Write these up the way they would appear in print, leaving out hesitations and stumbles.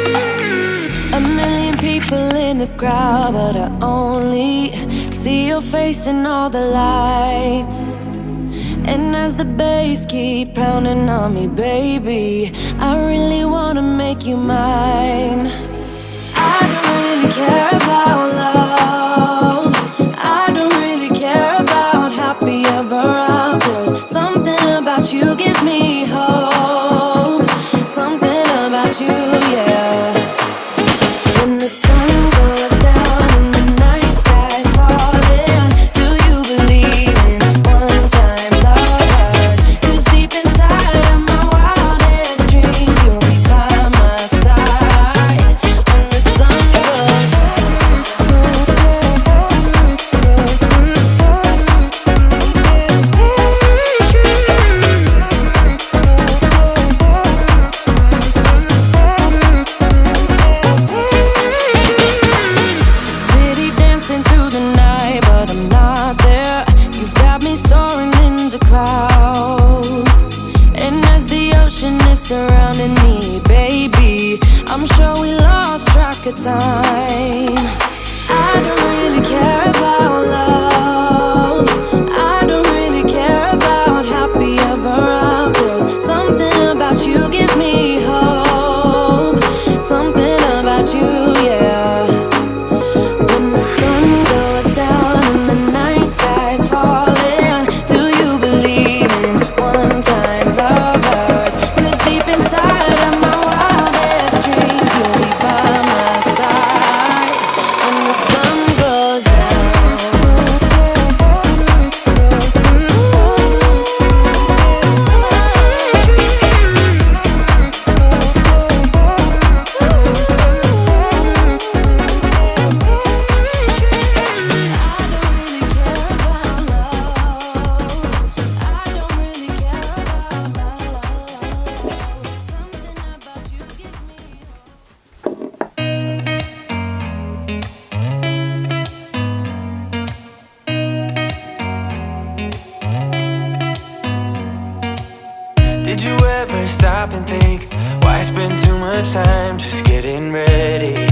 A million people in the crowd, but I only see your face in all the lights. And as the bass keep pounding on me, baby, I really wanna make you mine. I don't really care about love, I don't really care about happy ever afters. Something about you gives me hope, something about you, yeah. When the sun goes down and the night sky's falling, do you believe in one-time lovers? 'Cause deep inside of my wildest dreams, you'll be by my side. When the sun goes city dancing through the night, but I'm not there. You've got me soaring in the clouds, and as the ocean is surrounding me, baby, I'm sure we lost track of time. I don't really care about love, I don't really care about happy ever afters. Something about you gives me hope, something about you, yeah. When the sun goes down and the night sky's falling, do you believe in one-time lovers? 'Cause deep inside of my wildest dreams, you'll be by my side. When the sun goes Did you ever stop and think, why spend too much time just getting ready?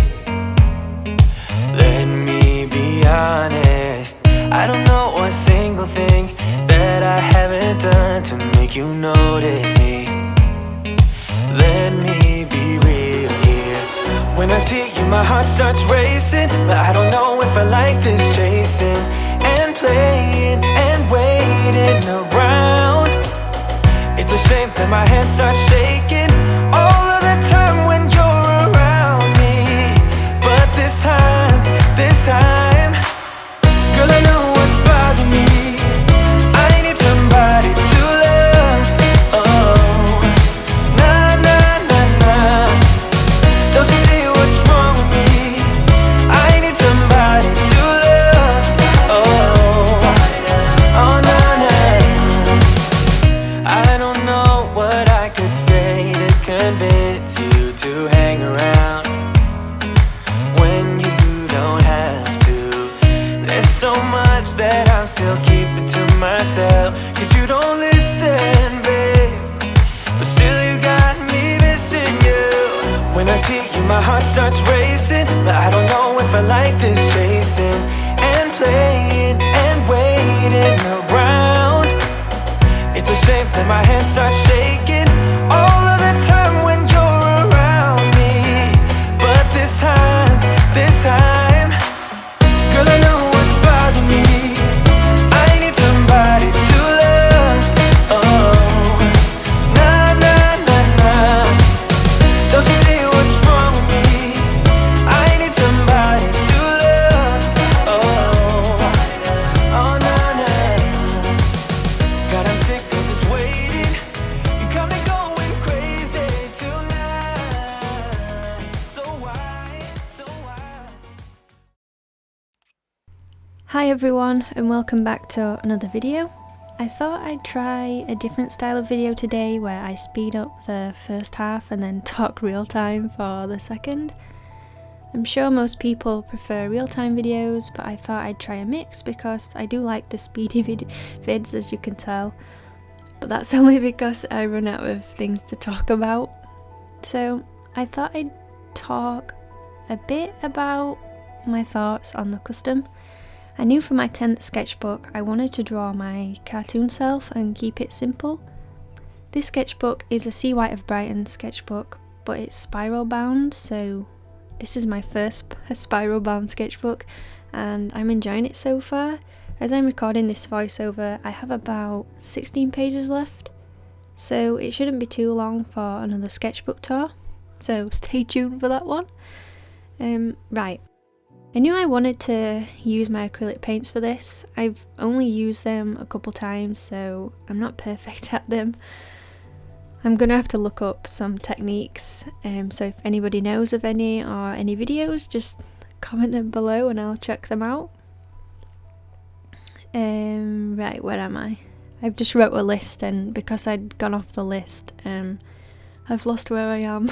Let me be honest, I don't know a single thing that I haven't done to make you notice me. Let me be real here. When I see you, my heart starts racing, but I don't know if I like this chasing and playing and waiting around. It's a shame that my hands start shaking all of the time when you're around me. But this time, girl, I know what's bothering me. I need somebody to love. Oh, nah, nah, nah, nah. Don't you see what's wrong with me? I need somebody to love. Oh, oh, nah, nah. I don't know what I could say to convince you to hang around when you don't have to. There's so much that I'm still keeping to myself, 'cause you don't listen, babe. But still you got me missing you. When I see you, my heart starts racing, but I don't know if I like this chasing and playing and waiting around. It's a shame that my hands start shaking all of the time when you're around me. But this time, girl, I know what's bothering me. I need somebody to love. Oh, nah, nah, nah, nah. Don't you see what's wrong with me? I need somebody to love. Oh, oh, nah, nah. God, I'm sick of this waiting. You got me going crazy tonight. So why? Hi everyone, and welcome back to another video. I thought I'd try a different style of video today where I speed up the first half and then talk real time for the second. I'm sure most people prefer real-time videos, but I thought I'd try a mix because I do like the speedy vids, as you can tell. But that's only because I run out of things to talk about. So I thought I'd talk a bit about my thoughts on the custom. I knew for my 10th sketchbook I wanted to draw my cartoon self and keep it simple. This sketchbook is a C. White of Brighton sketchbook, but it's spiral bound, so this is my first spiral bound sketchbook and I'm enjoying it so far. As I'm recording this voiceover, I have about 16 pages left, so it shouldn't be too long for another sketchbook tour, so stay tuned for that one. Right, I knew I wanted to use my acrylic paints for this. I've only used them a couple times, so I'm not perfect at them. I'm gonna have to look up some techniques, so if anybody knows of any or any videos, just comment them below and I'll check them out. Right, where am I? I've just wrote a list, and because I'd gone off the list, I've lost where I am.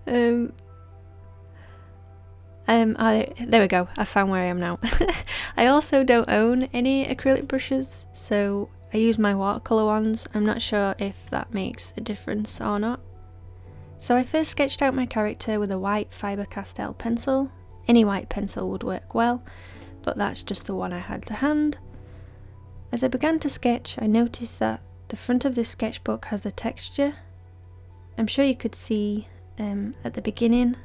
There we go, I found where I am now. I also don't own any acrylic brushes, so I use my watercolour ones. I'm not sure if that makes a difference or not. So I first sketched out my character with a white Faber-Castell pencil. Any white pencil would work well, but that's just the one I had to hand. As I began to sketch, I noticed that the front of this sketchbook has a texture. I'm sure you could see at the beginning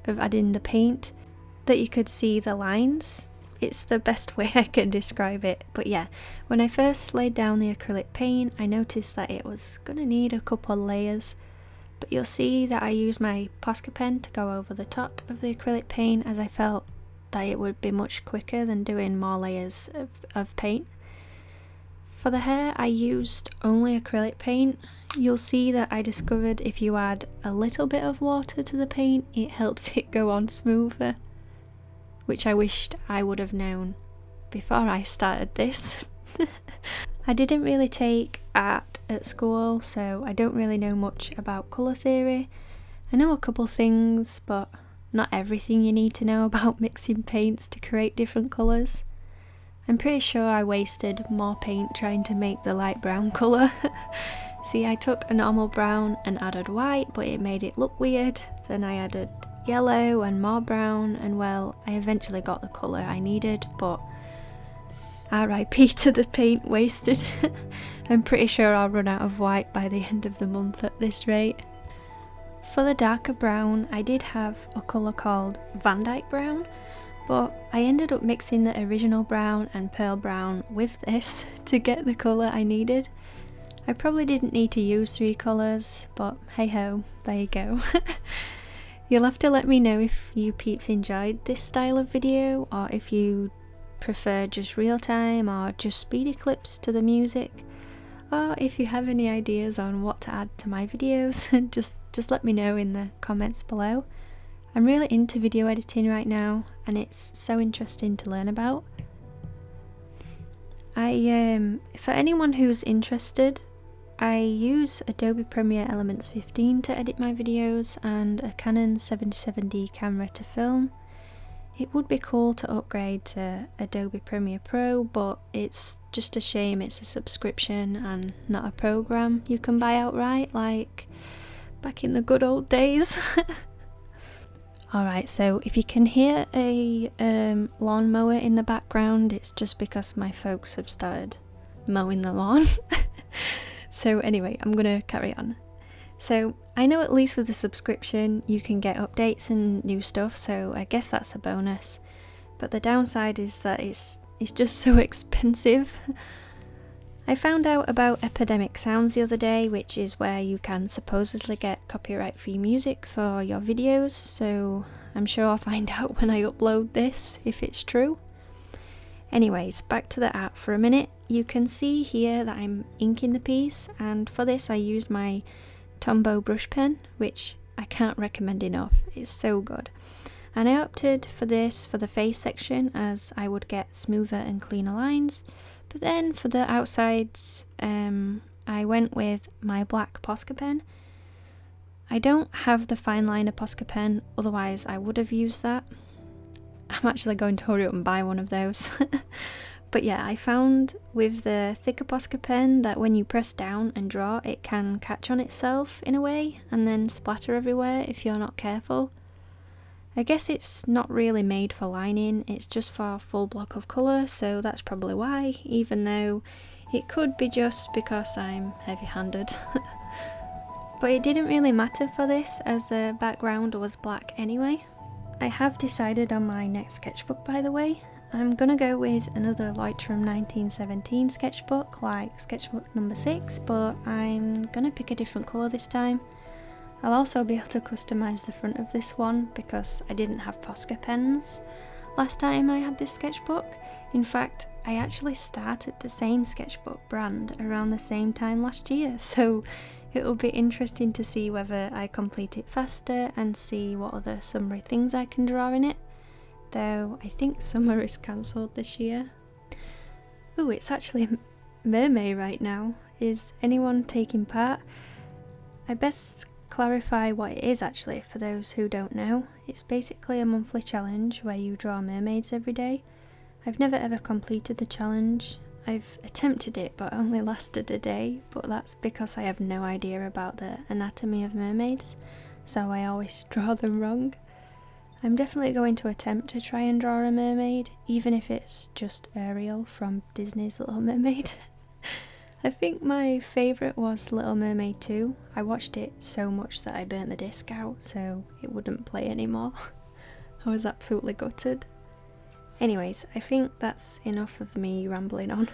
of adding the paint that you could see the lines. It's the best way I can describe it, but yeah, when I first laid down the acrylic paint, I noticed that it was gonna need a couple layers, but you'll see that I used my Posca pen to go over the top of the acrylic paint, as I felt that it would be much quicker than doing more layers of paint. For the hair, I used only acrylic paint. You'll see that I discovered if you add a little bit of water to the paint, it helps it go on smoother, which I wished I would have known before I started this. I didn't really take art at school, so I don't really know much about colour theory. I know a couple things, but not everything you need to know about mixing paints to create different colours. I'm pretty sure I wasted more paint trying to make the light brown colour. See, I took a normal brown and added white, but it made it look weird. Then I added yellow and more brown, and well, I eventually got the colour I needed, but RIP to the paint wasted. I'm pretty sure I'll run out of white by the end of the month at this rate. For the darker brown, I did have a colour called Van Dyke brown, but I ended up mixing the original brown and pearl brown with this to get the colour I needed. I probably didn't need to use 3 colours, but hey ho, there you go. You'll have to let me know if you peeps enjoyed this style of video, or if you prefer just real time or just speedy clips to the music, or if you have any ideas on what to add to my videos, just let me know in the comments below. I'm really into video editing right now, and it's so interesting to learn about. For anyone who's interested, I use Adobe Premiere Elements 15 to edit my videos and a Canon 77D camera to film. It would be cool to upgrade to Adobe Premiere Pro, but it's just a shame it's a subscription and not a program you can buy outright like back in the good old days. Alright, so if you can hear a lawnmower in the background, it's just because my folks have started mowing the lawn. So anyway, I'm gonna carry on. So I know at least with the subscription you can get updates and new stuff, so I guess that's a bonus. But the downside is that it's just so expensive. I found out about Epidemic Sounds the other day, which is where you can supposedly get copyright-free music for your videos, so I'm sure I'll find out when I upload this if it's true. Anyways, back to the art for a minute. You can see here that I'm inking the piece, and for this I used my Tombow brush pen, which I can't recommend enough. It's so good. And I opted for this for the face section, as I would get smoother and cleaner lines. But then for the outsides, I went with my black Posca pen. I don't have the fine liner Posca pen, otherwise I would have used that. I'm actually going to hurry up and buy one of those. But yeah, I found with the thicker Posca pen that when you press down and draw, it can catch on itself in a way and then splatter everywhere if you're not careful. I guess it's not really made for lining, it's just for a full block of colour, so that's probably why, even though it could be just because I'm heavy-handed. But it didn't really matter for this as the background was black anyway. I have decided on my next sketchbook, by the way. I'm gonna go with another Leutram 1917 sketchbook, like sketchbook number 6, but I'm gonna pick a different colour this time. I'll also be able to customise the front of this one because I didn't have Posca pens last time I had this sketchbook. In fact, I actually started the same sketchbook brand around the same time last year, so it'll be interesting to see whether I complete it faster and see what other summery things I can draw in it. Though I think summer is cancelled this year. Ooh, it's actually mermaid right now. Is anyone taking part? I best clarify what it is actually for those who don't know. It's basically a monthly challenge where you draw mermaids every day. I've never ever completed the challenge. I've attempted it but only lasted a day, but that's because I have no idea about the anatomy of mermaids, so I always draw them wrong. I'm definitely going to attempt to try and draw a mermaid, even if it's just Ariel from Disney's Little Mermaid. I think my favourite was Little Mermaid 2. I watched it so much that I burnt the disc out so it wouldn't play anymore. I was absolutely gutted. Anyways, I think that's enough of me rambling on.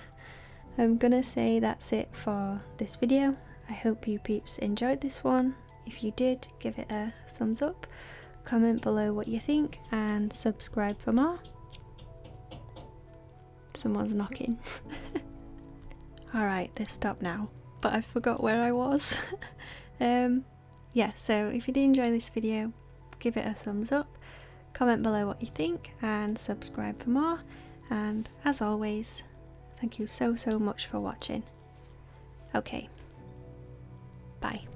I'm gonna say that's it for this video. I hope you peeps enjoyed this one. If you did, give it a thumbs up. Comment below what you think and subscribe for more. Someone's knocking. Alright, they've stopped now, but I forgot where I was. Yeah, so if you did enjoy this video, give it a thumbs up, comment below what you think and subscribe for more. And as always, thank you so much for watching. Okay, bye.